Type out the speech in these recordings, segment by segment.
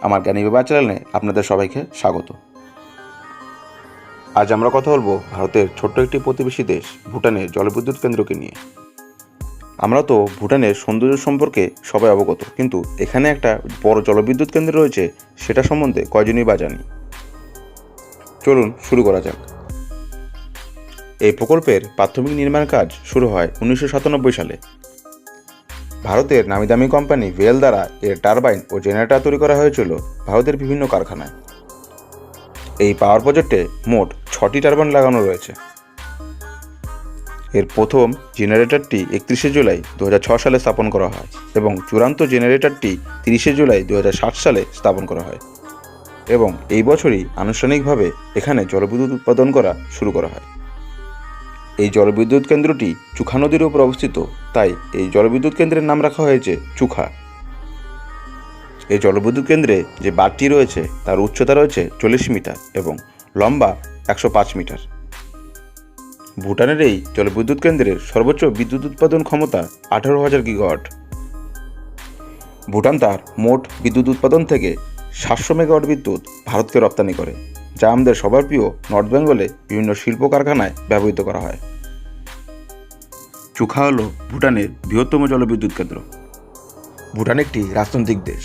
আমার জ্ঞানী বাবা চ্যানেলে আপনাদের সবাইকে স্বাগত। আজ আমরা কথা বলবো ভারতের ছোট্ট একটি প্রতিবেশী দেশ ভুটানের জলবিদ্যুৎ কেন্দ্রকে নিয়ে। আমরা তো ভুটানের সৌন্দর্য সম্পর্কে সবাই অবগত, কিন্তু এখানে একটা বড় জলবিদ্যুৎ কেন্দ্র রয়েছে, সেটা সম্বন্ধে কয়জনই বা জানি। চলুন শুরু করা যাক। এই প্রকল্পের প্রাথমিক নির্মাণ কাজ শুরু হয় 1997 সালে। ভারতের নামিদামি কোম্পানি ভেল দ্বারা এর টারবাইন ও জেনারেটর তৈরি করা হয়েছিল ভারতের বিভিন্ন কারখানায়। এই পাওয়ার প্রজেক্টে মোট 6টি টারবাইন লাগানো রয়েছে। এর প্রথম জেনারেটরটি 31শে জুলাই 2006 সালে স্থাপন করা হয় এবং চূড়ান্ত জেনারেটরটি 30শে জুলাই 2007 সালে স্থাপন করা হয় এবং এই বছরই আনুষ্ঠানিকভাবে এখানে জলবিদ্যুৎ উৎপাদন করা শুরু করা হয়। এই জলবিদ্যুৎ কেন্দ্রটি চুখা নদীর উপর অবস্থিত, তাই এই জলবিদ্যুৎ কেন্দ্রের নাম রাখা হয়েছে চুখা। এই জলবিদ্যুৎ কেন্দ্রে যে বাঁধটি রয়েছে তার উচ্চতা রয়েছে 40 মিটার এবং লম্বা 105 মিটার। ভুটানের এই জলবিদ্যুৎ কেন্দ্রের সর্বোচ্চ বিদ্যুৎ উৎপাদন ক্ষমতা 18,000 গিগাওয়াট। ভুটান তার মোট বিদ্যুৎ উৎপাদন থেকে 700 মেগাওয়াট বিদ্যুৎ ভারতকে রপ্তানি করে, যা আমাদের সবার প্রিয় নর্থ বেঙ্গলে বিভিন্ন শিল্প কারখানায় ব্যবহৃত করা হয়। চুখা হল ভুটানের বৃহত্তম জলবিদ্যুৎ কেন্দ্র। ভুটান একটি রাজনৈতিক দেশ,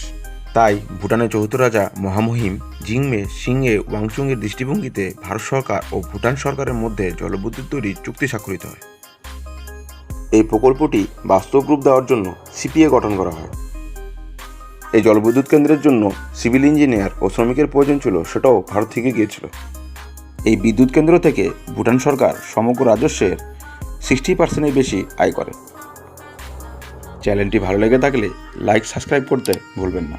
তাই ভুটানের চৌদ্দ রাজা মহামহিম জিংমে সিংয়ে ওয়াংচুংয়ের দৃষ্টিভঙ্গিতে ভারত সরকার ও ভুটান সরকারের মধ্যে জলবিদ্যুৎ তৈরির চুক্তি স্বাক্ষরিত হয়। এই প্রকল্পটি বাস্তব রূপ দেওয়ার জন্য সিপিএ গঠন করা হয়। এই জলবিদ্যুৎ কেন্দ্রের জন্য সিভিল ইঞ্জিনিয়ার ও শ্রমিকের প্রয়োজন ছিল, সেটাও ভারত থেকে গিয়েছিল। এই বিদ্যুৎ কেন্দ্র থেকে ভুটান সরকার সমগ্র রাজস্বের 60% বেশি আয় করে। চ্যানেলটি ভালো লেগে থাকলে লাইক সাবস্ক্রাইব করতে ভুলবেন না।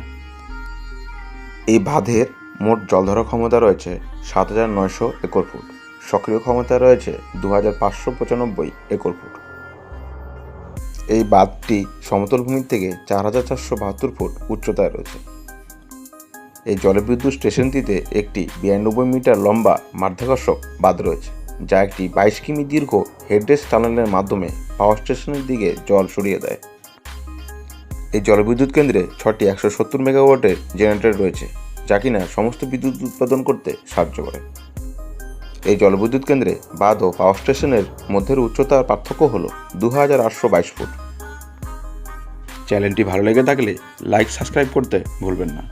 এই বাঁধের মোট জলধারা ক্ষমতা রয়েছে 7,900 একর ফুট, সক্রিয় ক্ষমতা রয়েছে 2,595 একর ফুট। এই বাঁধটি সমতল ভূমির থেকে 4,472 ফুট উচ্চতায় রয়েছে। এই জলবিদ্যুৎ স্টেশনটিতে একটি 92 মিটার লম্বা মাধ্যাকর্ষক বাঁধ রয়েছে, যা একটি 22 কিমি দীর্ঘ হেডরেস টানেলের মাধ্যমে পাওয়ার স্টেশনের দিকে জল সরিয়ে দেয়। এই জলবিদ্যুৎ কেন্দ্রে 6টি 170 মেগাওয়াটের জেনারেটর রয়েছে, যা কিনা সমস্ত বিদ্যুৎ উৎপাদন করতে সাহায্য করে। এই জলবিদ্যুৎ কেন্দ্রে বাঁধ ও পাওয়ার স্টেশনের মধ্যের উচ্চতার পার্থক্য হল 2,822 ফুট। চ্যানেলটি ভালো লেগে থাকলে লাইক সাবস্ক্রাইব করতে ভুলবেন না।